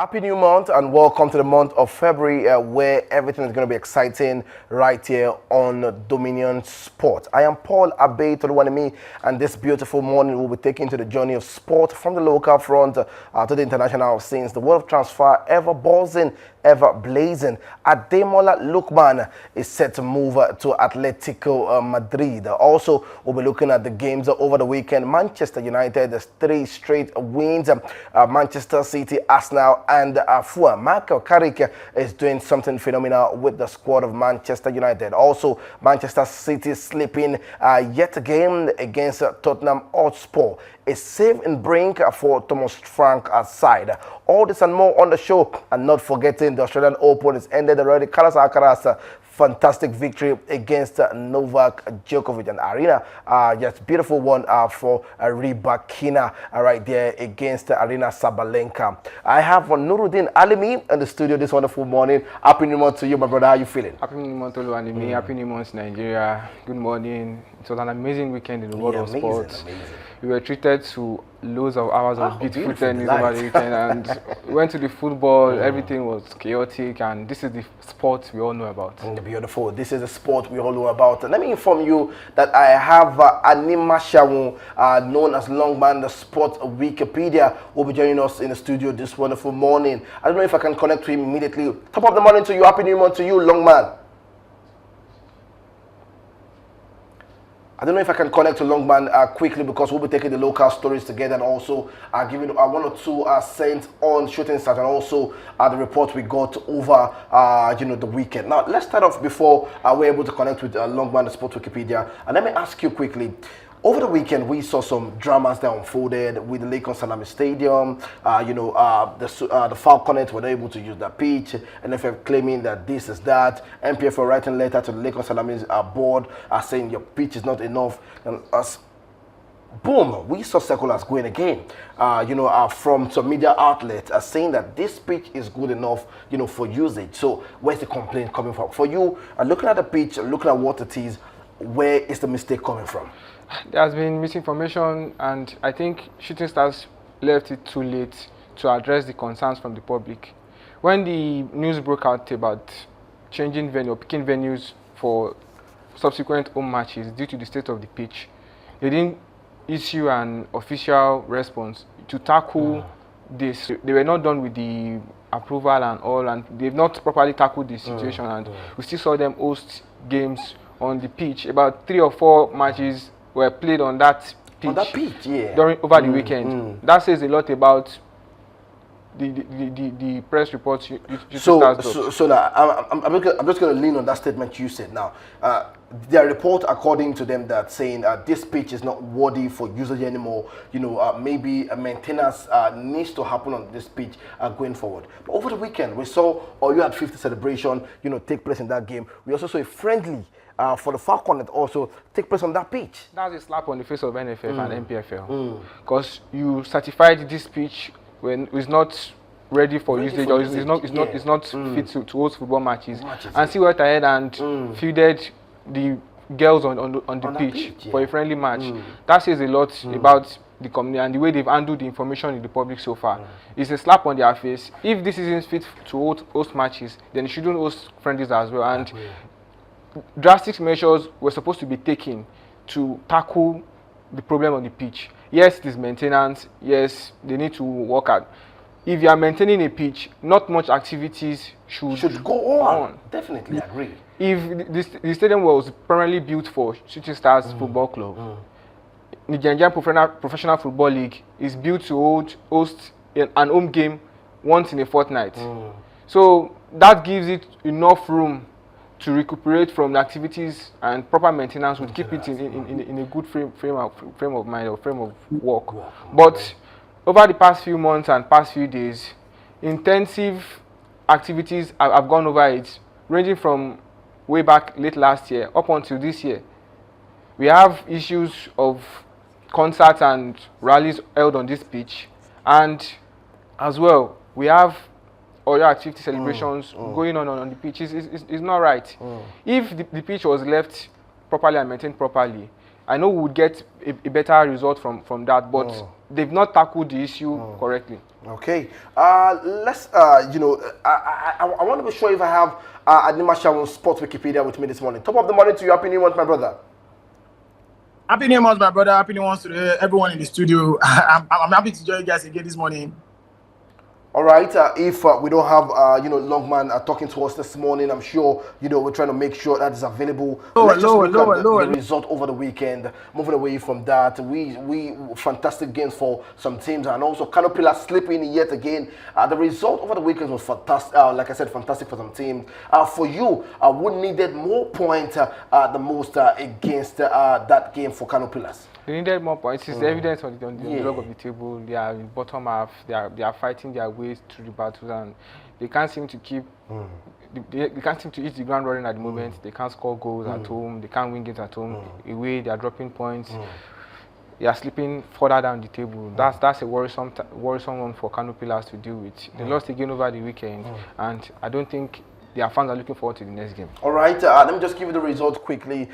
Happy new month and welcome to the month of February where everything is going to be exciting right here on Dominion Sport. I am Paul Abe Toluwanimi, and this beautiful morning we'll be taking to the journey of sport from the local front to the international scenes. The world of transfer ever buzzing, ever blazing. Ademola Lookman is set to move to Atletico Madrid. Also, we'll be looking at the games over the weekend. Manchester United, 3 straight wins. Manchester City, Arsenal, and Fulham. Michael Carrick is doing something phenomenal with the squad of Manchester United. Also, Manchester City slipping yet again against Tottenham Hotspur. A save in brink for Thomas Frank side. All this and more on the show, and not forgetting the Australian Open is ended already. Carlos Alcaraz fantastic victory against Novak Djokovic, and Arena just beautiful one for Rybakina right there against Arena Sabalenka. I have Nuruddin Alimi in the studio this wonderful morning. Happy New Month to you, my brother. How are you feeling? Happy New Month to Alimi. Happy New Month, Nigeria. Good morning. It was an amazing weekend in the world of sports. We were treated to loads of hours of beautiful tennis over the weekend, and we went to the football. Everything was chaotic, and this is the sport we all know about. Beautiful. This is the sport we all know about. Let me inform you that I have Anima Shawu, known as Longman, the Sport Wikipedia, will be joining us in the studio this wonderful morning. I don't know if I can connect to him immediately. Top of the morning to you. Happy New Month to you, Longman. I don't know if I can connect to Longman quickly, because we'll be taking the local stories together and also giving one or two cents on shooting stars, and also the report we got over the weekend. Now let's start off before we're able to connect with Longman, the Sport Wikipedia, and let me ask you quickly. Over the weekend, we saw some dramas that unfolded with the Lakers Salami Stadium. The Falconets were not able to use the pitch. NFF claiming that this is that. MPFL writing letter to the Lakers Salami's board saying your pitch is not enough. And boom, we saw circulars going again. From some media outlets saying that this pitch is good enough, for usage. So where's the complaint coming from? For you, looking at the pitch, looking at what it is, where is the mistake coming from? There has been misinformation, and I think Shooting Stars left it too late to address the concerns from the public. When the news broke out about changing venue, picking venues for subsequent home matches due to the state of the pitch, they didn't issue an official response to tackle this. They were not done with the approval and all, and they've not properly tackled the situation, and we still saw them host games on the pitch. About 3 or 4 matches were played on that pitch, over the weekend. That says a lot about the press reports. So now I'm just going to lean on that statement you said. Now, their report, according to them, that saying this pitch is not worthy for usage anymore. Maybe a maintenance needs to happen on this pitch going forward. But over the weekend, we saw you had 50th celebration, take place in that game. We also saw a friendly for the Falconet also take place on that pitch. That's a slap on the face of NFF and MPFL, because you certified this pitch when it's not ready for usage, or it's not fit to host football matches, and still went ahead and fielded the girls on the pitch for a friendly match. That says a lot about the company and the way they've handled the information in the public so far. It's a slap on their face. If this isn't fit to host matches, then it shouldn't host friendlies as well. And drastic measures were supposed to be taken to tackle the problem on the pitch. Yes, it is maintenance. Yes, they need to work out. If you are maintaining a pitch, not much activities should go on. Definitely agree. If the stadium was primarily built for Shooting Stars Football Club, the Nigerian Professional Football League is built to host an home game once in a fortnight. So that gives it enough room to recuperate from the activities, and proper maintenance would keep it in a good frame of mind or frame of work. But over the past few months and past few days, intensive activities have gone over it, ranging from way back late last year up until this year. We have issues of concerts and rallies held on this pitch, and as well we have other activity celebrations going on the pitch. Is not right. If the pitch was left properly and maintained properly, I know we would get a better result from that, but they've not tackled the issue correctly. Okay, let's, I want to be sure if I have Ademola Sports Wikipedia with me this morning. Top of the morning to you, happy new month, my brother. Happy New Month, my brother. Happy New Month to everyone in the studio. I'm happy to join you guys again this morning. All right, if we don't have, Lookman talking to us this morning, I'm sure, we're trying to make sure that is available. Let's just look at the result over the weekend. Moving away from that, we fantastic games for some teams, and also Canopilla slipping yet again. The result over the weekend was fantastic, like I said, fantastic for some teams. For you, who needed more points the most against that game for Canopillas? They needed more points. It's evidence on the log of the table. They are in bottom half. They are fighting their way through the battles, and they can't seem to keep. They can't seem to hit the ground running at the moment. They can't score goals at home. They can't win games at home. Away, they are dropping points. They are slipping further down the table. That's a worrisome one for Canopillas to deal with. They lost again over the weekend, and I don't think their fans are looking forward to the next game. All right, let me just give you the results quickly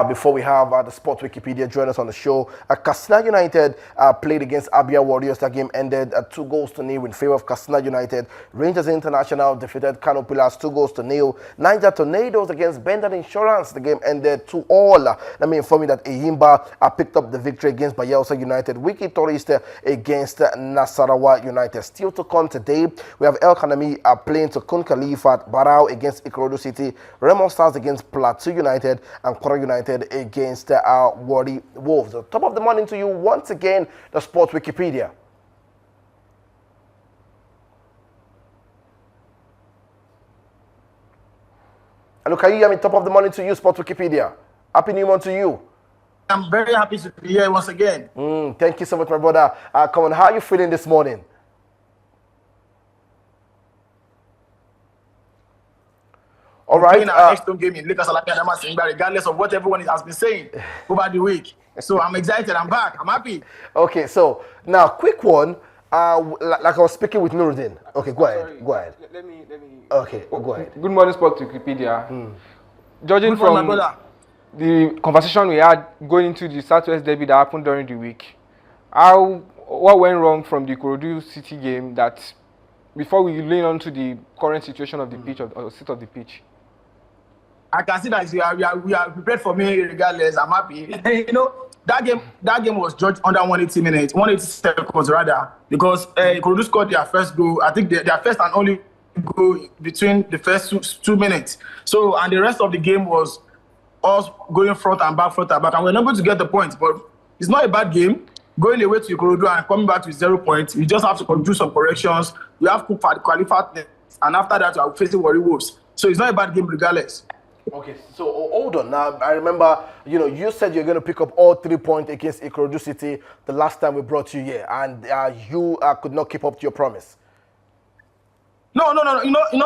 before we have the Sport Wikipedia join us on the show. Katsina United played against Abia Warriors. That game ended 2-0 in favor of Katsina United. Rangers International defeated Canopillas 2-0. Niger Tornadoes against Bendel Insurance. The game ended 2-all. Let me inform you that Eyimba picked up the victory against Bayelsa United. Wiki Tourist against Nasarawa United. Still to come today, we have El Kanami playing to Kun Khalifat, Barao against Ikorodu City, Raymond Stars against Plateau United, and Kora United against Wari Wolves. The top of the morning to you once again, the Sports Wikipedia. Hello, can you hear me? Top of the morning to you, Sports Wikipedia. Happy New Month to you. I'm very happy to be here once again. Thank you so much, my brother. Come on, how are you feeling this morning? All right. Our next home game in Lakers regardless of what everyone has been saying over the week. So I'm excited. I'm back. I'm happy. Okay, so now quick one. Like I was speaking with Nuruddin. Okay, go ahead. Go ahead. Let me. Okay, go ahead. Good morning, Sport Wikipedia. Judging from the conversation we had going into the Southwest Derby that happened during the week, what went wrong from the Ikorodu City game that before we lean on to the current situation of the pitch or state of the pitch? I can see that we are prepared for me regardless. I'm happy. That game was judged under 180 minutes, 180 seconds rather, because Ikorodu scored their first goal. I think their first and only goal between the first 2 minutes. So, and the rest of the game was us going front and back, and we're not going to get the points. But it's not a bad game. Going away to Ikorodu and coming back with 0 points, we just have to do some corrections. We have to qualify, and after that, we are facing Wari Wolves. So it's not a bad game regardless. Okay, so hold on. Now, I remember, you said you're going to pick up all 3 points against Ikorodu City the last time we brought you here, and you could not keep up to your promise. No.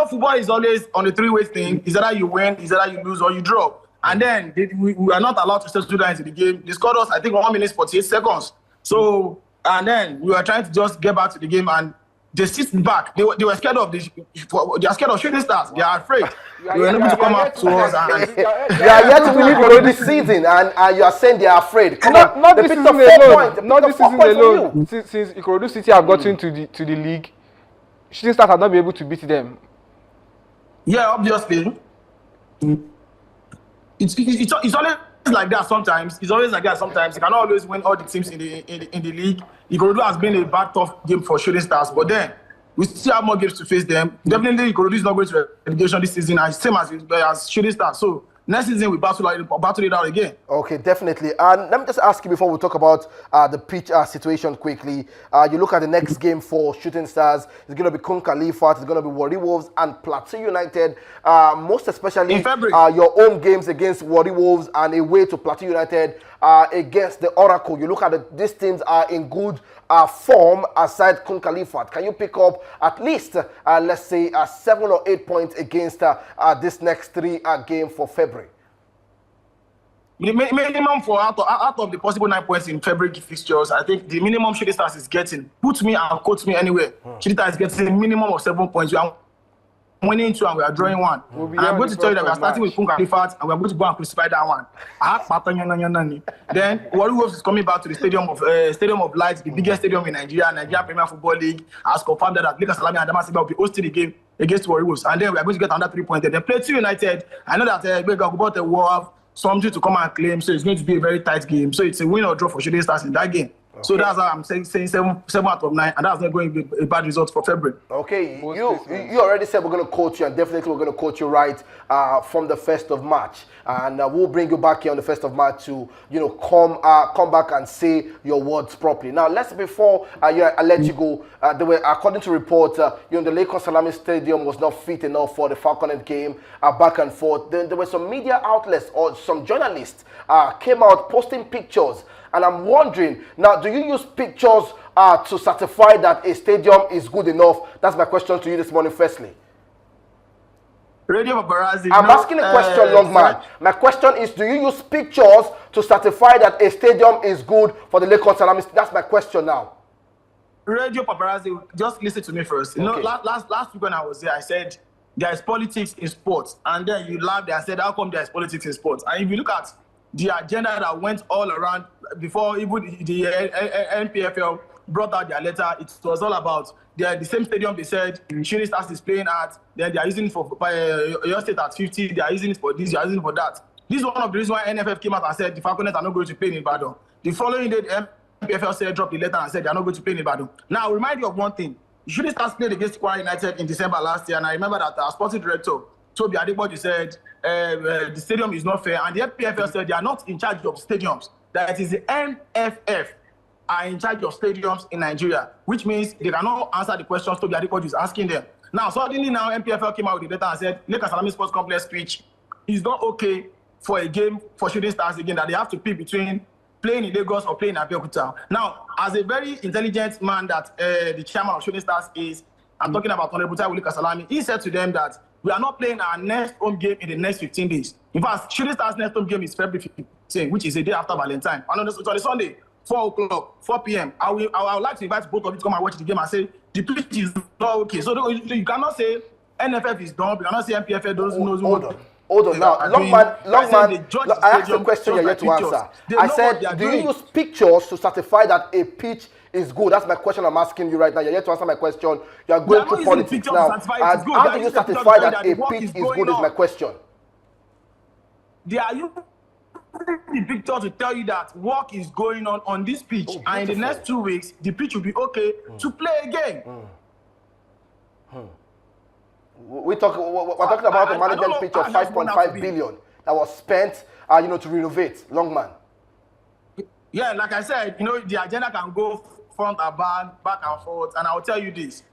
Football is always on a three-way thing. Is either you win, is either you lose, or you draw. And then we are not allowed to settle down into the game. They scored us, I think, 1 minute 48 seconds. So, and then we were trying to just get back to the game, and they sit back. They were scared of they are scared of shooting stars. They are afraid. They were able to come out to us. They are yet to believe for this season, and you are saying they are afraid. Come on, not this season alone. Not this season alone. Since Ikorodu City have gotten to the league, shooting stars have not been able to beat them. Yeah, obviously. It's always like that sometimes. It's always like that sometimes. You cannot always win all the teams in the league. Ikorodu has been a bad, tough game for shooting stars, but then we still have more games to face them. Definitely, Ikorodu is not going to relegation this season, same as shooting stars. So next season we battle it out again. Okay, definitely. And let me just ask you before we talk about the pitch situation quickly. You look at the next game for Shooting Stars. It's going to be Kun Khalifat, it's going to be Wari Wolves and Plateau United. Most especially in February. Your home games against Wari Wolves and away to Plateau United against the Oracle. You look at these teams are in good form aside Kun Khalifat. Can you pick up at least, let's say, 7 or 8 points against this next 3 game for February? Minimum for out of the possible 9 points in February fixtures, I think the minimum Shooting Stars is getting, put me and quote me anywhere, Shooting Stars is getting a minimum of 7 points. winning 2 and we are drawing 1. We'll be And there I'm on going the to tell you that 1st we are of starting March. with Kunga Lifat and we are going to go and crucify that one. Then Warriors is coming back to the Stadium of Light, the biggest stadium in Nigeria, Nigeria Premier Football League, has confirmed that Lakers Salami and Damasiba will be hosting the game against Warriors. And then we are going to get another 3 points. Then play 2 United. I know that Begagubot will have something to come and claim, so it's going to be a very tight game. So it's a win or draw for Shooting Stars in that game. Okay. So that's how I'm saying 7 out of 9, and that's not going to be a bad result for February. Okay, you already said we're going to coach you, and definitely we're going to coach you right from the 1st of March. And we'll bring you back here on the 1st of March to, come back and say your words properly. Now, before I let you go, there were, according to reports, the Lakers Salami Stadium was not fit enough for the Falconet game, back and forth. Then there were some media outlets or some journalists came out posting pictures. And I'm wondering, now, do you use pictures to certify that a stadium is good enough? That's my question to you this morning, firstly. Radio Paparazzi. I'm asking a question, Lookman. My question is, do you use pictures to certify that a stadium is good for the Lakers Salami? That's my question now. Radio Paparazzi, just listen to me first. Okay. Last week when I was there, I said there is politics in sports. And then you laughed and said, how come there is politics in sports? And if you look at the agenda that went all around before even the NPFL brought out their letter, it was all about the same stadium they said Shooting Stars is playing at, then they are using it for your state at 50, they are using it for this, they are using it for that. This is one of the reasons why NFF came out and said the Falconets are not going to play in Ibadan. The following day, the NPFL said, dropped the letter and said they are not going to play in Ibadan. Now, I'll remind you of one thing. Shooting Stars played against Kwara United in December last year, and I remember that our sporting director, Toby Adeboji, said the stadium is not fair, and the FPFL said they are not in charge of stadiums. That is the NFF are in charge of stadiums in Nigeria, which means they cannot answer the questions Toby Adeboji is asking them. Now, suddenly now MPFL came out with the data and said Lakers Salami Sports Complex pitch is not okay for a game for Shooting Stars again, that they have to pick between playing in Lagos or playing in Abeokuta. Now, as a very intelligent man that the chairman of Shooting Stars is, I'm talking about Honorable Lakers Salami, he said to them that we are not playing our next home game in the next 15 days. In fact, Shooting Stars' next home game is February 15, which is a day after Valentine. And on the Sunday, 4 o'clock, 4 p.m., I would like to invite both of you to come and watch the game and say, the pitch is not okay. So you cannot say NFF is dumb, you cannot say MPFL doesn't know. Hold on. Now, Lookman, I asked the question you're yet to answer. I said, do you use pictures to certify that a pitch is good? That's my question I'm asking you right now. You're yet to answer my question. You are going through politics now. How do you certify that a pitch is good is my question. They are using the picture to tell you that work is going on this pitch, and in the next 2 weeks, the pitch will be okay to play again. We're talking about a management pitch of 5.5 billion that was spent, to renovate. Lookman. Yeah, like I said, the agenda can go front and back and forth, and I'll tell you this: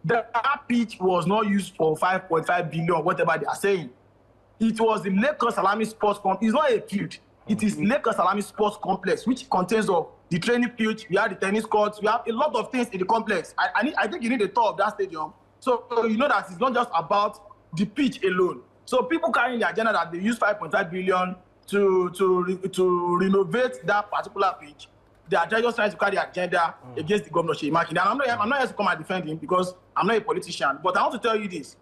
that pitch was not used for 5.5 billion, whatever they are saying. It was the Lakers Salami Sports Complex. It's not a field. It is Lakers Salami Sports Complex, which contains of the training field. We have the tennis courts. We have a lot of things in the complex. I think you need a tour of that stadium. So you know that it's not just about the pitch alone. So people carrying the agenda that they use 5.5 billion to renovate that particular pitch, they are just trying to carry the agenda against the governor Sheyi Makinde. And I'm not here to come and defend him because I'm not a politician. But I want to tell you this: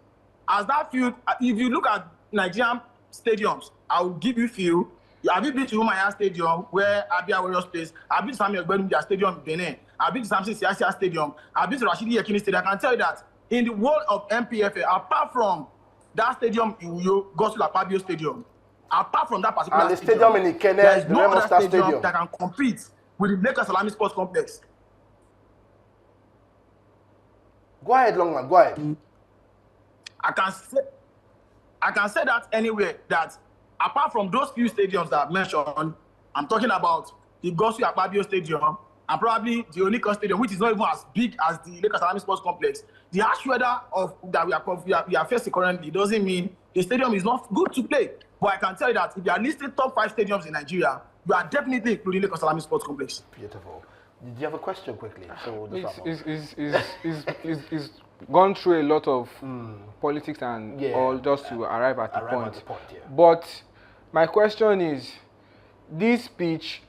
as that field, if you look at Nigerian stadiums, I will give you few. Have you been to Umaya Stadium where Abia Warriors plays? I've been to Samuel Gbenumbia Stadium in Benin. I've been to Samson Siasia Stadium. I've been to Rashidi Yekini Stadium. I can tell you that in the world of MPFA, apart from that stadium in Uyo, Gospel Akpabio Stadium, apart from that particular and the stadium in Ikene, there is the no other stadium stadium that can compete with the Lakers Salami Sports Complex. Go ahead, Lookman. Go ahead. I can say that anywhere, that apart from those few stadiums that I've mentioned, I'm talking about the Gospel Akpabio Stadium and probably the Onika Stadium, which is not even as big as the Lakers Salami Sports Complex. The harsh weather that we are facing currently doesn't mean the stadium is not good to play. But I can tell you that if you are listing top 5 stadiums in Nigeria, you are definitely including Lakers Salami Sports Complex. Beautiful. Did you have a question quickly? So It's gone through a lot of politics and all just to arrive at the point. But my question is, this pitch,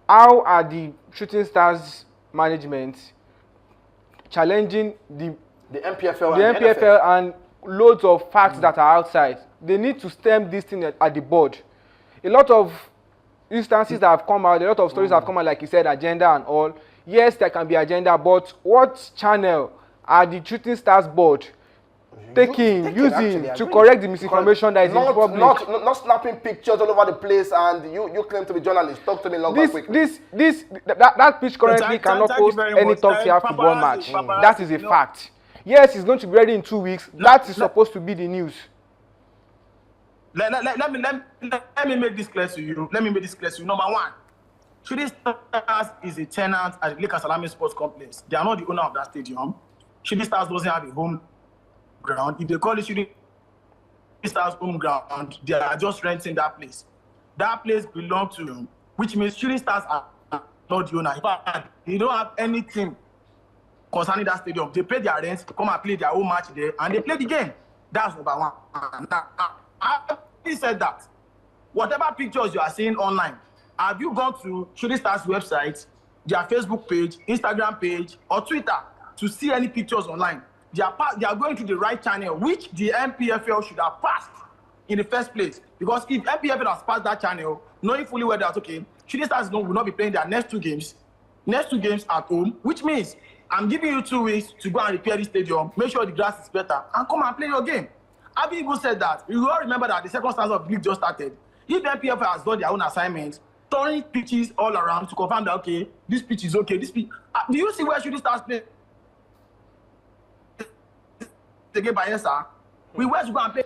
how are the Shooting Stars management challenging the MPFL and loads of facts that are outside. They need to stem this thing at the board. A lot of instances that have come out, a lot of stories have come out, like you said, agenda and all. Yes, there can be agenda, but what channel are the Shooting Stars board using to correct the misinformation that is in public? Not snapping pictures all over the place, and you claim to be journalist. Talk to me longer quickly. That pitch currently cannot host any top-tier football match. That is a fact. Yes, it's going to be ready in 2 weeks. That is supposed to be the news. Let me make this clear to you. Number one, Shooting Stars is a tenant at the Lakers Salami Sports Complex. They are not the owner of that stadium. Shooting Stars doesn't have a home ground. If they call it Shooting Stars home ground, they are just renting that place. That place belongs to them, which means Shooting Stars are not the owner. In fact, they don't have anything concerning that stadium. They pay their rent, come and play their own match there, and they play the game. That's number one. Now, he said that whatever pictures you are seeing online, have you gone to Shooting Stars website, their Facebook page, Instagram page, or Twitter to see any pictures online? They are going to the right channel, which the MPFL should have passed in the first place. Because if MPFL has passed that channel, knowing fully well that, okay, Shooting Stars will not be playing their next two games at home, which means I'm giving you 2 weeks to go and repair the stadium, make sure the grass is better, and come and play your game. Having even said that, you all remember that the second stanza of the league just started. If the MPFL has done their own assignment, turning pitches all around to confirm that, okay, this pitch is okay, this pitch... do you see where Shooting Stars play? Again, Bayelsa, we went to go and play.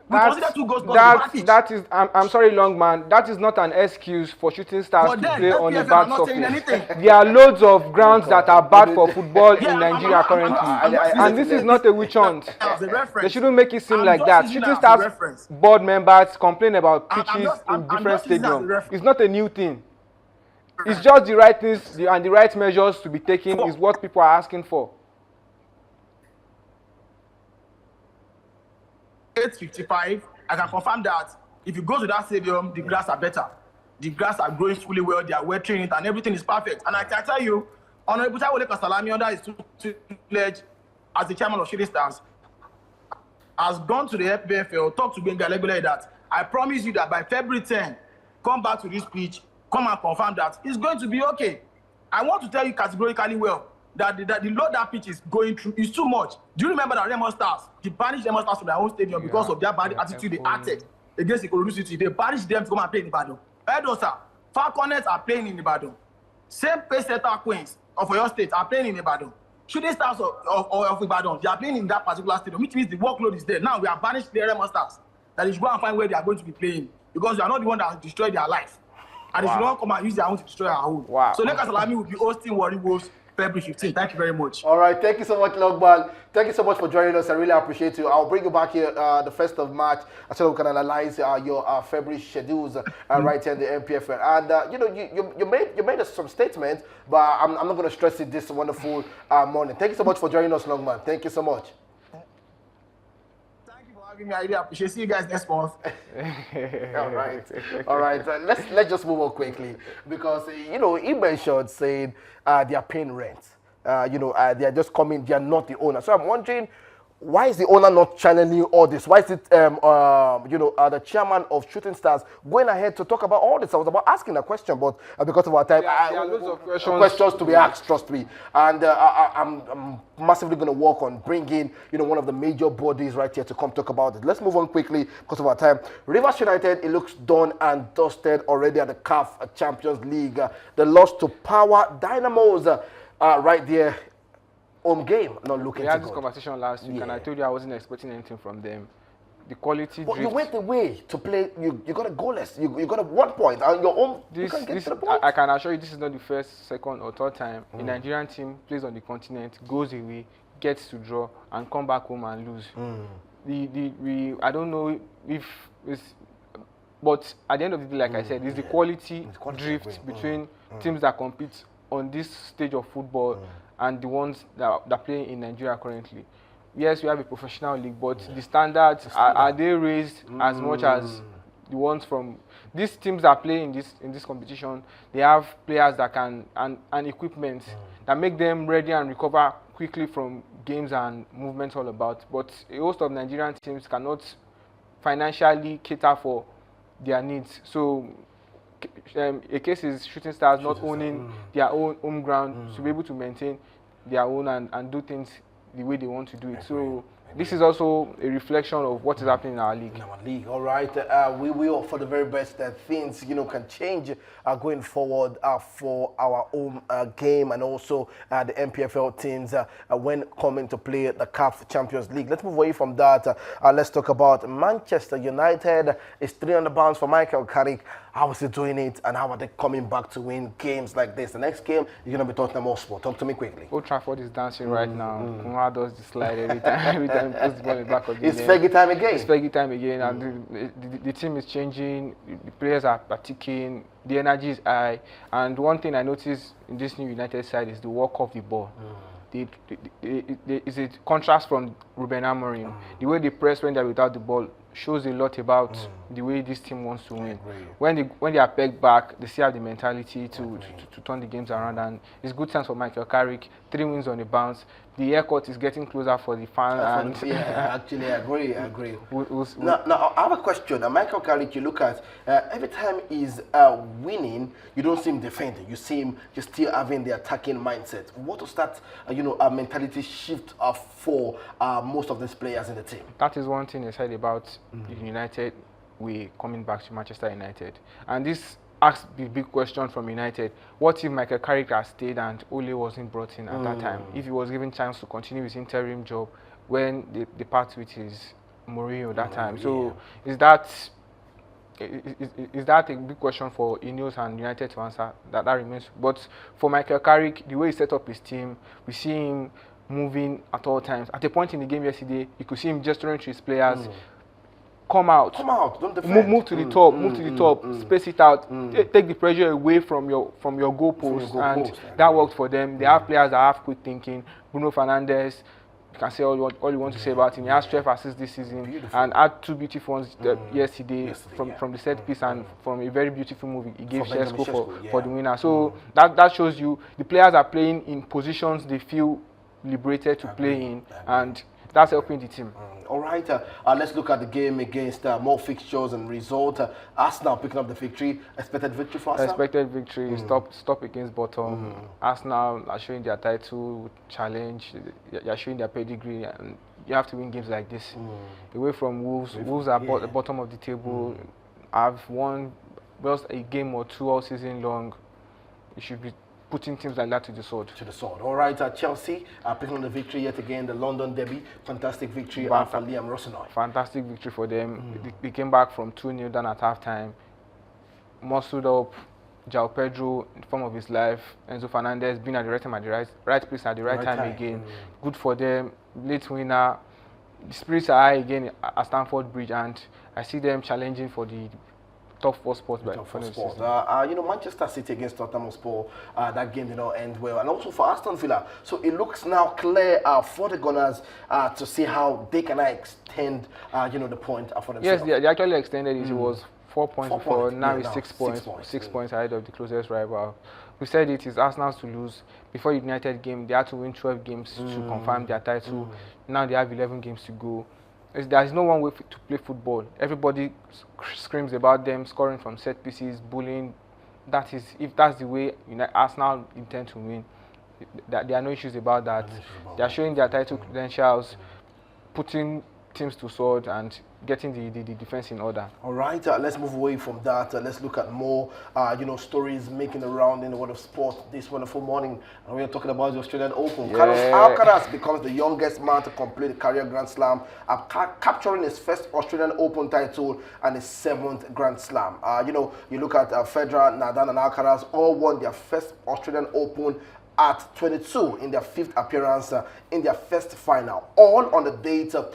We consider 2 goals. That is, I'm sorry, Longman. That is not an excuse for Shooting Stars to play on a bad surface. There are loads of grounds that are bad for football in Nigeria currently, and this is not a witch hunt. They shouldn't make it seem like that. Shooting Stars board members complain about pitches in different stadiums. It's not a new thing. It's just the right things and the right measures to be taken is what people are asking for. 8:55, I can confirm that if you go to that stadium, the grass are better. The grass are growing fully well, they are watering it, and everything is perfect. And I can tell you, Honorable Ademola Lookman, under his tutelage as the chairman of Shooting Stars, has gone to the FBFL, talked to Benga regularly that I promise you that by February 10, come back to this pitch, come and confirm that it's going to be okay. I want to tell you categorically well that the load that pitch is going through is too much. Do you remember that Rumours Stars, they banished Rumours Stars from their own stadium because of their bad attitude they acted against the Ikorodu City? They banished them to come and play in Ibadan. Edosa, Falconets are playing in Ibadan. Same pace setter Queens of your state are playing in Ibadan. Shooting Stars of Ibadan, they are playing in that particular stadium, which means the workload is there. Now we are banished the Rumours Stars. That is go and find where they are going to be playing, because they are not the one that has destroyed their life. And they should not come and use their own to destroy our own. Wow. So Lakers Salami will be hosting Rumours February 15. Thank you very much. All right, thank you so much, Lookman. Thank you so much for joining us. I really appreciate you. I'll bring you back here the 1st of March so we can analyze your February schedules right here in the MPFL. And you made some statements, but I'm not going to stress it this wonderful morning. Thank you so much for joining us, Lookman. Thank you so much. I really appreciate. See you guys next month. All right. Let's just move on quickly, because he mentioned saying they are paying rent. They are just coming. They are not the owner. So I'm wondering, why is the owner not channeling all this? Why is it the chairman of Shooting Stars going ahead to talk about all this? I was about asking a question, but because of our time, there are loads of questions to be asked. Trust me, and I'm massively going to work on bringing one of the major bodies right here to come talk about it. Let's move on quickly because of our time. Rivers United, it looks done and dusted already at the CAF Champions League. They lost to Power Dynamos right there. Home game, not looking. We had this conversation last week, and I told you I wasn't expecting anything from them. The quality. But you went away to play. You got a goalless. You got a 1 point on your own. I can assure you, this is not the first, second, or third time a Nigerian team plays on the continent, goes away, gets to draw, and come back home and lose. I don't know if it's, but at the end of the day, like I said, it's the quality drift between teams that compete on this stage of football and the ones that play in Nigeria currently. Yes, we have a professional league, but the standards are they raised as much as the ones from these teams that play in this competition? They have players that can and equipment that make them ready and recover quickly from games and movements all about, but a host of Nigerian teams cannot financially cater for their needs. So a case is Shooting Stars not owning their own home ground to be able to maintain their own and do things the way they want to do it. So this is also a reflection of what is happening in our league. In our league, all right. We will for the very best that things can change going forward for our own game and also the MPFL teams when coming to play the CAF Champions League. Let's move away from that. Let's talk about Manchester United. It's 300 pounds for Michael Carrick. How is he doing it, and how are they coming back to win games like this? The next game, you're going to be Tottenham Hotspur. Talk to me quickly. Old Trafford is dancing right now. Kumar does the slide every time he puts the ball in the back of the It's Fergie time again. It's Fergie time again, and the team is changing. The players are ticking. The energy is high. And one thing I noticed in this new United side is the work of the ball. It's a contrast from Ruben Amorim. The way they press when they're without the ball shows a lot about the way this team wants to win. When they are pegged back, they still have the mentality to turn the games around, and it's good chance for Michael Carrick. 3 wins on the bounce. The haircut is getting closer for the fans. Actually, I agree. Now, I have a question. Michael Carrick, you look at every time he's winning, you don't see him defending. You see him just still having the attacking mindset. What does that, a mentality shift for most of these players in the team? That is one thing I said about United. We coming back to Manchester United, and this asks the big question from United: what if Michael Carrick had stayed and Ole wasn't brought in at that time? If he was given chance to continue his interim job when the part with his Mourinho that time. So is that a big question for Ineos and United to answer? That remains. But for Michael Carrick, the way he set up his team, we see him moving at all times. At a point in the game yesterday, you could see him gesturing to his players. Come out, don't defend. Move to the top, space it out, take the pressure away from your goalpost, and that worked for them. They have players that have quick thinking. Bruno Fernandes, you can say all you want to say about him. He has 12 assists this season and had 2 beautiful ones yesterday from the set piece and from a very beautiful move he gave Šeško for the winner. So that shows you the players are playing in positions they feel liberated to play in, and that's helping the team. All right, let's look at the game against more fixtures and result. Arsenal picking up the victory. Expected victory for Arsenal? Expected victory. Stop against bottom. Arsenal are showing their title challenge. They are showing their pedigree, and you have to win games like this. Away from Wolves. Wolves are at the bottom of the table. I've won just a game or 2 all season long. You should be putting teams like that to the sword. All right, Chelsea picking on the victory yet again, the London derby. Fantastic victory for Liam Rossinoy. Fantastic victory for them. They came back from 2-0 down at halftime. Muscled up. João Pedro in form of his life. Enzo Fernandez being at the right time at the right place at the right time again. Good for them. Late winner. The spirits are high again at Stamford Bridge, and I see them challenging for the top 4 spots Manchester City against Tottenham Hotspur, that game did not end well, and also for Aston Villa. So it looks now clear for the Gunners to see how they can extend the point for themselves. Yes, they actually extended it. It was 4 points before. Now it's 6 points. 6 points ahead of the closest rival. We said it is Arsenal's to lose. Before the United game, they had to win 12 games to confirm their title. Now they have 11 games to go. There is no one way to play football. Everybody screams about them scoring from set pieces, bullying. If that's the way Arsenal intend to win, there are no issues about that. They are showing their title credentials, putting teams to sword, and getting the defense in order. All right, let's move away from that. Let's look at more, stories making the round in the world of sport this wonderful morning. And we are talking about the Australian Open. Carlos Alcaraz becomes the youngest man to complete the career Grand Slam, capturing his first Australian Open title and his 7th Grand Slam. You look at Federer, Nadal, and Alcaraz all won their first Australian Open at 22 in their 5th appearance in their first final, all on the date of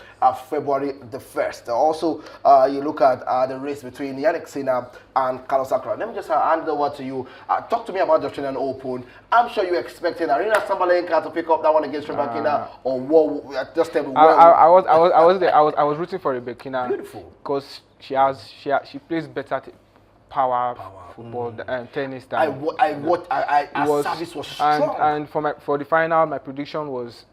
February the 1st. Also, you look at the race between Yannick Sinner and Carlos Alcaraz. Let me just hand it over to you. Talk to me about the Australian Open. I'm sure you're expecting Arina Sabalenka to pick up that one against Rebekina, or what? Just tell me. I was there. I was rooting for Rebekina. Beautiful. Because she plays better power football, tennis. Our service was strong. And for the final, my prediction was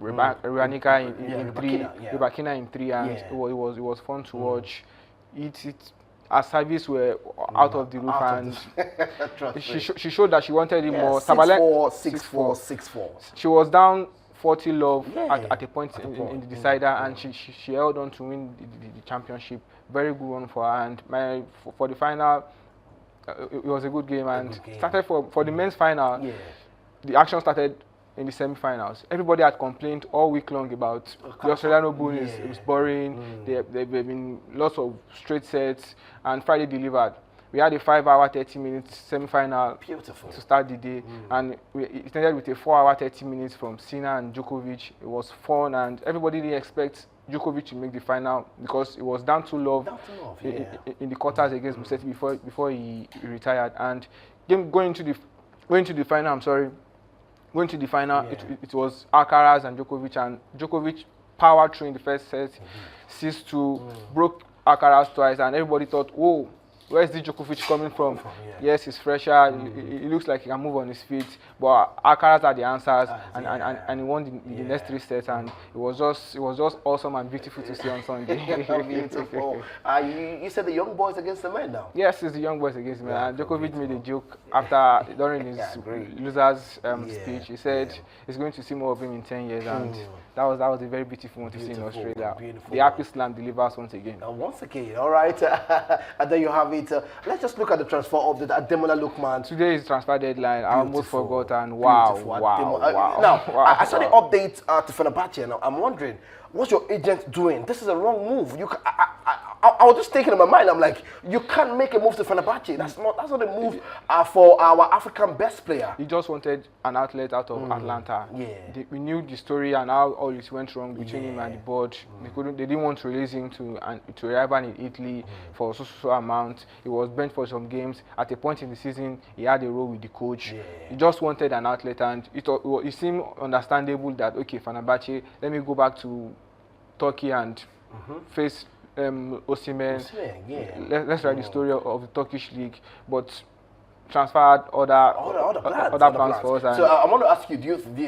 Rybakina in three. Rybakina in three, and it was fun to watch. Our service were out of the roof, and she showed that she wanted it more. 6-4. She was down 40 love at a point in the decider, and she held on to win the championship. Very good one for her. And for the final, it was a good game, and started for the men's final. The action started in the semi-finals. Everybody had complained all week long about the Australian Open. It was boring. There have been lots of straight sets, and Friday delivered. We had a 5-hour 30-minute semi-final to start the day, and it ended with a 4-hour 30 minutes from Sinner and Djokovic. It was fun, and everybody didn't expect Djokovic to make the final because it was down to love in the quarters against Musetti before he retired. And going to the final, it was Alcaraz and Djokovic powered through in the first set, 6-2, broke Alcaraz twice, and everybody thought, whoa, where is this Djokovic coming from? Yes, he's fresher. He looks like he can move on his feet. But Alcaraz had the answers, and he won the next 3 sets, and it was just awesome and beautiful to see on Sunday. Beautiful. You said the young boys against the men now. Yes, it's the young boys against the men. And Djokovic made a joke during his losers speech. He said he's going to see more of him in 10 years, and that was a very beautiful one to see in Australia. The happy slam delivers once again. Once again, all right. And there you have it. Let's just look at the transfer update. Ademola Lookman. Today is transfer deadline. I almost forgot, and wow. Now, I saw the update to Fenerbahce. Now, I'm wondering, what's your agent doing? This is a wrong move. I was just thinking in my mind, I'm like, you can't make a move to Fenerbahce. That's not a move for our African best player. He just wanted an outlet out of Atlanta. We knew the story and how all this went wrong between him and the board. They didn't want to release him to arrive in Italy for so amount. He was benched for some games. At a point in the season, he had a role with the coach. He just wanted an outlet, and it seemed understandable that, okay, Fenerbahce, let me go back to Turkey and face Osimhen. Let's write the story of the Turkish league, but transferred other plans for us. So I want to ask you,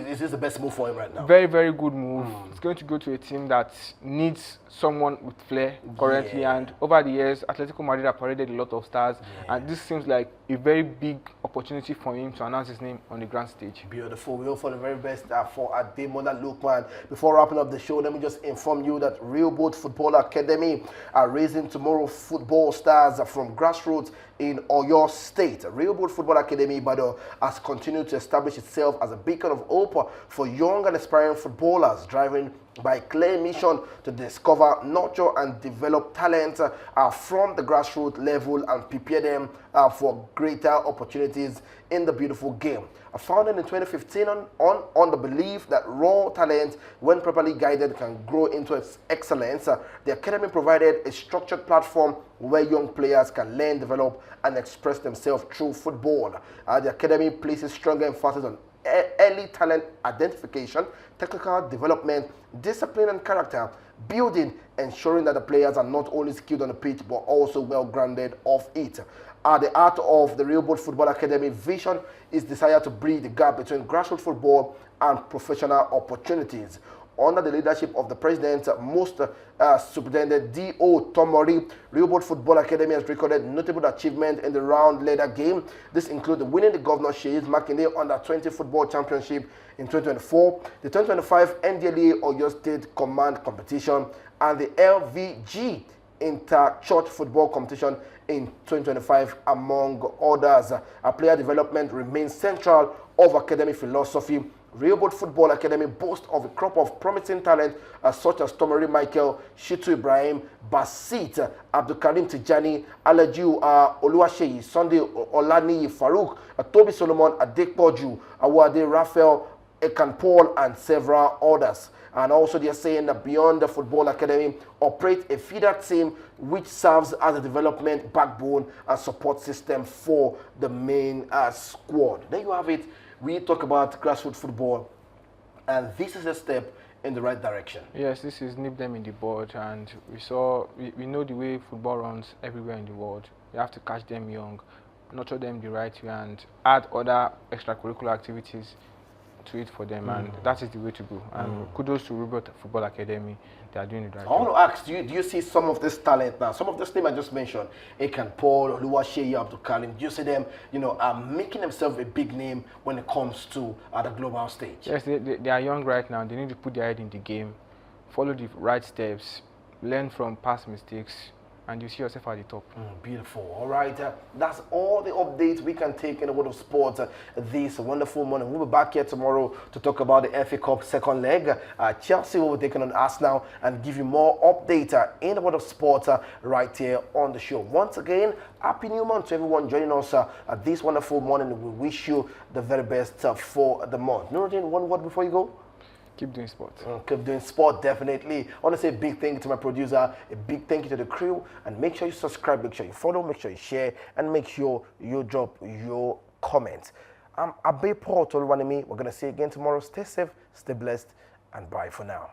is this the best move for him right now? Very, very good move. It's going to go to a team that needs someone with flair currently, and over the years, Atletico Madrid have paraded a lot of stars, and this seems like a very big opportunity for him to announce his name on the grand stage. Beautiful. We hope for the very best for Ademola Lookman. Before wrapping up the show, let me just inform you that Real Boat Football Academy are raising tomorrow football stars from grassroots in Oyo State. Real Boat Football Academy Ibadan has continued to establish itself as a beacon of hope for young and aspiring footballers, driving by a clear mission to discover, nurture and develop talent from the grassroots level and prepare them for greater opportunities in the beautiful game. Founded in 2015 on the belief that raw talent, when properly guided, can grow into excellence, the Academy provided a structured platform where young players can learn, develop and express themselves through football. The Academy places stronger emphasis on early talent identification, technical development, discipline and character building, ensuring that the players are not only skilled on the pitch but also well grounded off it. At the heart of the Real Boat Football Academy vision is desire to bridge the gap between grassroots football and professional opportunities. Under the leadership of the President, most Superintendent D.O. Tomori, Real Boat Football Academy has recorded notable achievement in the round leader game. This includes winning the Governor Sheikh Makinde Under-20 Football Championship in 2024, the 2025 NDLA Oyo State Command Competition, and the LVG Inter-Church Football Competition in 2025, among others. Player development remains central of academy philosophy. Real Boat Football Academy boasts of a crop of promising talent such as Tomori Michael, Shitu Ibrahim, Basit, Abdulkarim Tijani, Alaju Oluwaseyi, Sunday Olani Farouk, Toby Solomon, Adekpoju, Awade Raphael, Ekan Paul, and several others. And also they're saying that beyond the Football Academy operates a feeder team which serves as a development backbone and support system for the main squad. There you have it. We talk about grassroots football, and this is a step in the right direction. Yes, this is nip them in the bud, and we know the way football runs everywhere in the world. You have to catch them young, nurture them the right way, and add other extracurricular activities to it for them, and that is the way to go. And kudos to Rumours Football Academy; they are doing it right. I want to ask, do you see some of this talent now? Some of this name I just mentioned, Akan Paul, Oluwaseyi Abdul Karim. Do you see them, are making themselves a big name when it comes to the global stage? Yes, they are young right now. They need to put their head in the game, follow the right steps, learn from past mistakes, and you see yourself at the top. Beautiful. All right. That's all the updates we can take in the world of sports this wonderful morning. We'll be back here tomorrow to talk about the FA Cup second leg. Chelsea will be taking on Arsenal and give you more updates in the world of sports right here on the show. Once again, happy new month to everyone joining us this wonderful morning. We wish you the very best for the month. Nuruddin, one word before you go? Keep doing sports. Keep doing sport, definitely. I want to say a big thank you to my producer, a big thank you to the crew, and make sure you subscribe, make sure you follow, make sure you share, and make sure you drop your comments. I'm Abe Paul Toluwanimi. We're going to see you again tomorrow. Stay safe, stay blessed, and bye for now.